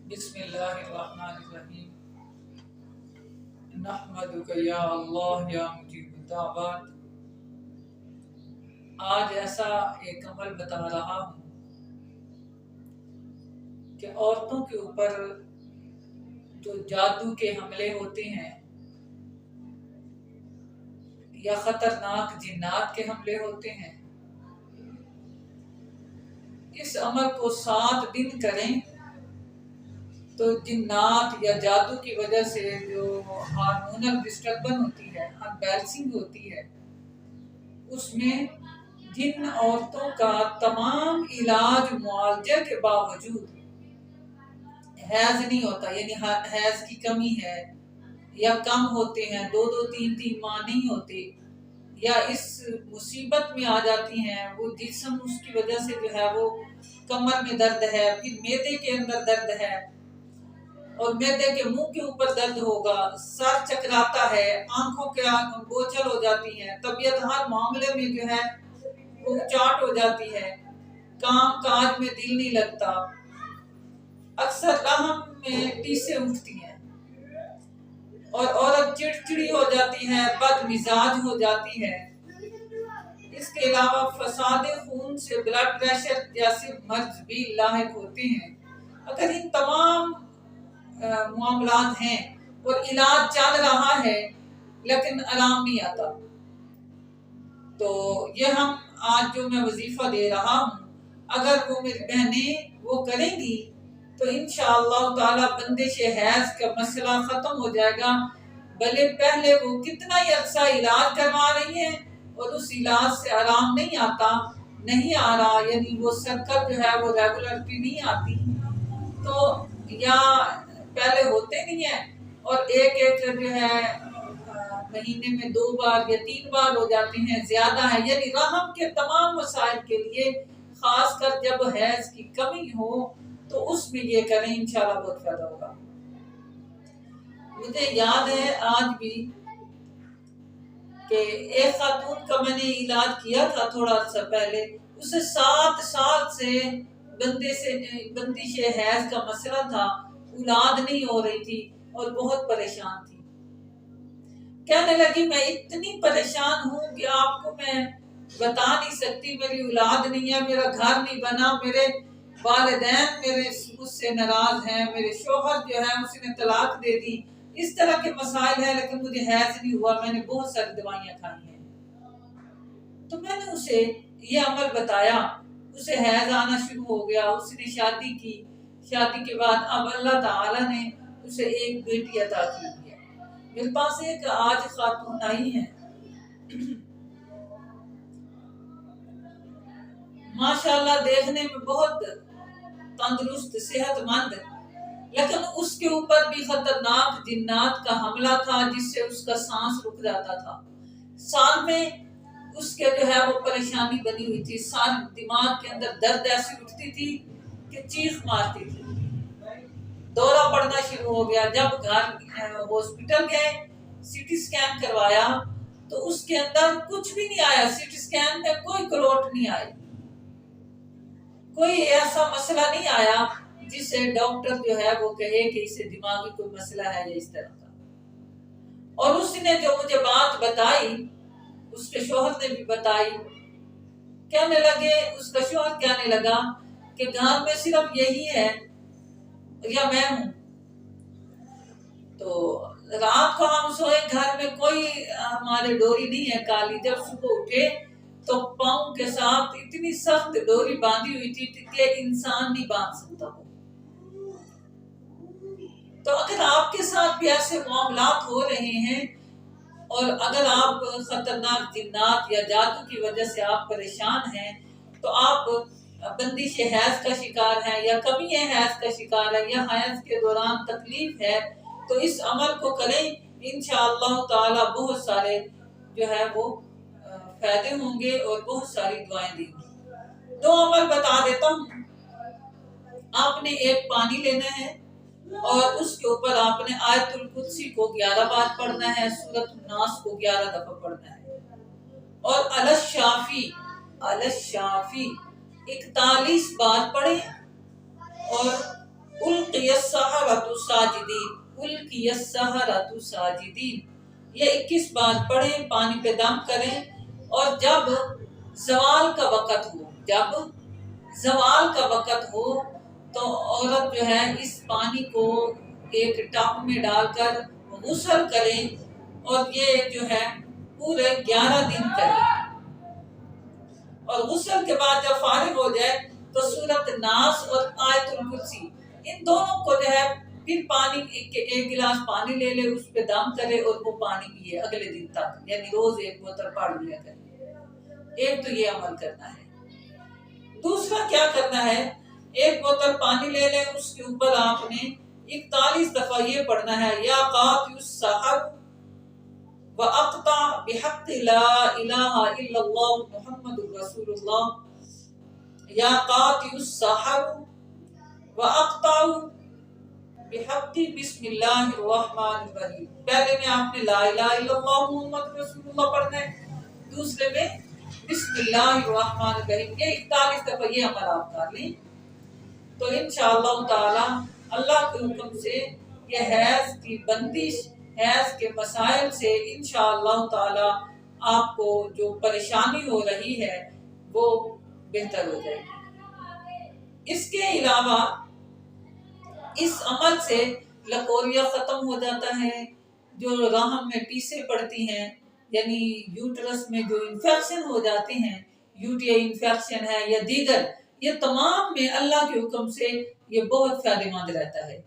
بسم اللہ الرحمن الرحیم نحمدک یا اللہ یا مجیب الدعوات۔ آج ایسا ایک عمل بتا رہا ہوں کہ عورتوں کے اوپر جو جادو کے حملے ہوتے ہیں یا خطرناک جنات کے حملے ہوتے ہیں، اس عمل کو 7 دن کریں تو جنات یا جادو کی وجہ سے جو ہارمونل ڈسٹربن ہوتی ہے، انبیلنسنگ ہوتی ہے، اس میں جن عورتوں کا تمام علاج معالجے کے باوجود حیض نہیں ہوتا، یعنی حیض کی کمی ہے یا کم ہوتے ہیں، 2-3 ماہ نہیں ہوتے، یا اس مصیبت میں آ جاتی ہیں، وہ جسم اس کی وجہ سے جو ہے وہ کمر میں درد ہے، پھر معدے کے اندر درد ہے اور معدے کے منہ کے اوپر درد ہوگا، سر چکراتا ہے، آنکھوں کے گوچر ہو جاتی ہیں، طبیعت ہر معاملے میں جو ہے وہ چاٹ ہو جاتی ہے، کام کاج میں دل نہیں لگتا، اکثر رحم میں ٹیسیں اٹھتی ہیں اور عورت چڑچڑی ہو جاتی ہے، بد مزاج ہو جاتی ہے۔ اس کے علاوہ فساد خون سے بلڈ پریشر جیسے مرض بھی لاحق ہوتے ہیں۔ اگر ان تمام معاملات ہیں اور علاج چل رہا ہے لیکن آرام نہیں آتا، تو یہ ہم آج جو میں وظیفہ دے رہا ہوں، اگر وہ میری بہنیں وہ کریں گی تو انشاءاللہ تعالی بندش حیض کا مسئلہ ختم ہو جائے گا۔ بھلے پہلے وہ کتنا ہی عرصہ علاج کروا رہی ہیں اور اس علاج سے آرام نہیں آتا، نہیں آ رہا، یعنی وہ سرکت جو ہے وہ ریگولرٹی نہیں آتی، تو یا پہلے ہوتے نہیں ہیں اور ایک جو ہے مہینے میں 2 بار یا 3 بار ہو جاتے ہیں، زیادہ ہے، یعنی رحم کے تمام مسائل کے لیے، خاص کر جب حیض کی کمی ہو تو اس میں یہ کریں، انشاءاللہ بہت فائدہ ہوگا۔ مجھے یاد ہے آج بھی کہ ایک خاتون کا میں نے علاج کیا تھا تھوڑا عرصہ پہلے، اسے 7 سال سے بندش حیض کا مسئلہ تھا، اولاد نہیں ہو رہی تھی اور بہت پریشان تھی۔ کہنے لگی میں اتنی پریشان ہوں کہ آپ کو میں بتا نہیں سکتی، میری اولاد نہیں ہے، میرا گھر نہیں بنا، میرے والدین میرے مجھ سے ناراض ہیں، میرے شوہر جو ہے اس نے طلاق دے دی، اس طرح کے مسائل ہیں، لیکن مجھے حیض نہیں ہوا، میں نے بہت ساری دوائیاں کھائی ہیں۔ تو میں نے اسے یہ عمل بتایا، اسے حیض آنا شروع ہو گیا، اس نے شادی کی، شادی کے بعد اب اللہ تعالی نے اسے ایک بیٹی عطا کی ہے۔ میرے پاس ایک آج خاتون آئی ہیں، ماشاءاللہ دیکھنے میں بہت تندرست صحت مند، لیکن اس کے اوپر بھی خطرناک جنات کا حملہ تھا جس سے اس کا سانس رک جاتا تھا، سال میں اس کے جو ہے وہ پریشانی بنی ہوئی تھی، سارے دماغ کے اندر درد ایسی اٹھتی تھی کہ چیخ مارتی تھی، دورہ پڑنا شروع ہو گیا۔ جب گھر ہاسپٹل گئے، سی ٹی سکین کروایا تو اس کے اندر کچھ بھی نہیں آیا، سی ٹی سکین میں کوئی کروٹ نہیں آئی، کوئی ایسا مسئلہ نہیں آیا جس سے ڈاکٹر جو ہے وہ کہے کہ اسے دماغی کوئی مسئلہ ہے یا اس طرح کا۔ اور اس نے جو مجھے بات بتائی، اس کے شوہر نے بھی بتائی، کہنے لگے، اس کا شوہر کہنے لگا کہ گھر میں صرف یہی ہے یا میں ہوں۔ تو رات کو ہم سوئے، گھر میں کوئی ہمارے ڈوری نہیں ہے کالی، جب صبح اٹھے تو پاؤں کے ساتھ اتنی سخت ڈوری باندھی ہوئی تھی کہ انسان نہیں باندھ سکتا ہو۔ تو اگر آپ کے ساتھ بھی ایسے معاملات ہو رہے ہیں اور اگر آپ خطرناک جنات یا جادو کی وجہ سے آپ پریشان ہیں، تو آپ بندش حیض کا شکار ہیں یا کمی حیض کا شکار ہے یا حیض کے دوران تکلیف ہے، تو اس عمل کو کریں، انشاءاللہ تعالی بہت سارے جو ہے وہ فائدے ہوں گے اور بہت ساری دعائیں دیں گی۔ 2 عمل بتا دیتا ہوں۔ آپ نے ایک پانی لینا ہے اور اس کے اوپر آپ نے آیت الکرسی کو 11 بار پڑھنا ہے، سورۃ الناس کو 11 دفعہ پڑھنا ہے، اور الشافی 41 بار پڑھیں اور القی السحرۃ ساجدین، القی السحرۃ ساجدین، یہ 21 بار پڑھیں، پانی پہ دم کریں، اور جب زوال کا وقت ہو، جب زوال کا وقت ہو تو عورت جو ہے اس پانی کو ایک ٹب میں ڈال کر غسل کریں، اور یہ جو ہے پورے 11 دن کریں، اور غسل کے بعد جب فارغ ہو جائے تو سورۃ ناس اور آیت الکرسی ان دونوں کو جو ہے پھر پانی ایک گلاس پانی لے لے، اس پہ دم کرے اور وہ پانی پیے اگلے دن تک، یعنی روز ایک بوتل پڑھ لیا کرے۔ ایک تو یہ عمل کرنا ہے۔ دوسرا کیا کرنا ہے، ایک بوتل پانی لے لیں، اس کے اوپر آپ نے 41 دفعہ یہ پڑھنا ہے، یا قاطع السحر وَأَقْطَعْ بِحَقِّ لَا إِلَهَ إِلَّا اللَّهُ مُحَمَّدٌ رَسُولُ اللَّهِ، یا قاطع السحر وَأَقْطَعْ بِحَقِّ بسم اللہ الرحمن الرحیم۔ پہلے میں آپ نے لا الہ الا اللہ محمد رسول اللہ پڑھنا ہے، دوسرے میں بسم اللہ الرحمن الرحیم، یہ 41 دفعہ یہ عمل آپ کر لیں تو انشاءاللہ تعالی اللہ کے حکم سے یہ حیض کی بندش، حیض کے مسائل سے انشاءاللہ تعالی آپ کو جو پریشانی ہو رہی ہے وہ بہتر ہو جائے گی۔ اس کے علاوہ اس عمل سے لکوریا ختم ہو جاتا ہے، جو رحم میں ٹیسیں پڑتی ہیں، یعنی یوٹرس میں جو انفیکشن ہو جاتے ہیں، یو ٹی آئی انفیکشن ہے یا دیگر، یہ تمام میں اللہ کے حکم سے یہ بہت فائدہ مند رہتا ہے۔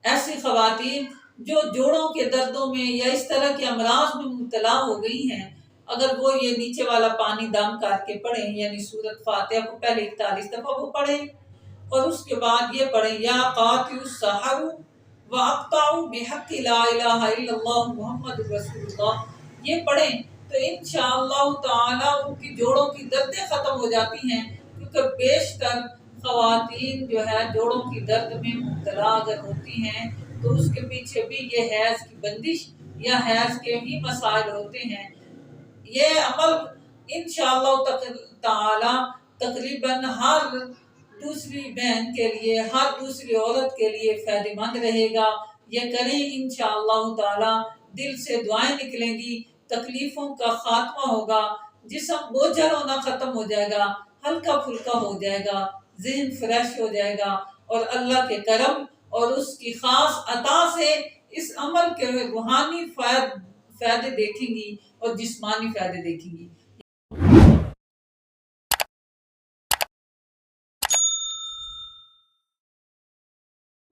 ایسی خواتین جو جوڑوں کے دردوں میں یا اس طرح کے امراض میں مبتلا ہو گئی ہیں، اگر وہ یہ نیچے والا پانی دم کر کے پڑھیں، یعنی سورۃ فاتحہ کو پہلے 41 دفعہ وہ پڑھیں، اور اس کے بعد یہ پڑھیں یا قاطع السحر وَأَقْطَعُ بِحَقِّ لَا إِلَهَ إِلَّا اللَّهُ مُحَمَّدٌ رَسُولُ اللَّهِ، یہ پڑھیں تو انشاءاللہ تعالی ان کی جوڑوں کی دردیں ختم ہو جاتی ہیں، کیونکہ بیشتر خواتین جو ہے جوڑوں کی درد میں مبتلا اگر ہوتی ہیں تو اس کے پیچھے بھی یہ حیض کی بندش یا حیض کے ہی مسائل ہوتے ہیں۔ یہ عمل انشاءاللہ تعالی تقریباً ہر دوسری بہن کے لیے، ہر دوسری عورت کے لیے فائدہ مند رہے گا۔ یہ کریں انشاءاللہ تعالی، دل سے دعائیں نکلیں گی، تکلیفوں کا خاتمہ ہوگا، جسم بوجھل ہونا ختم ہو جائے گا، ہلکا پھلکا ہو جائے گا، ذہن فریش ہو جائے گا، اور اللہ کے کرم اور اس کی خاص عطا سے اس عمل کے روحانی فائدے دیکھیں گی اور جسمانی فائدے دیکھیں گی۔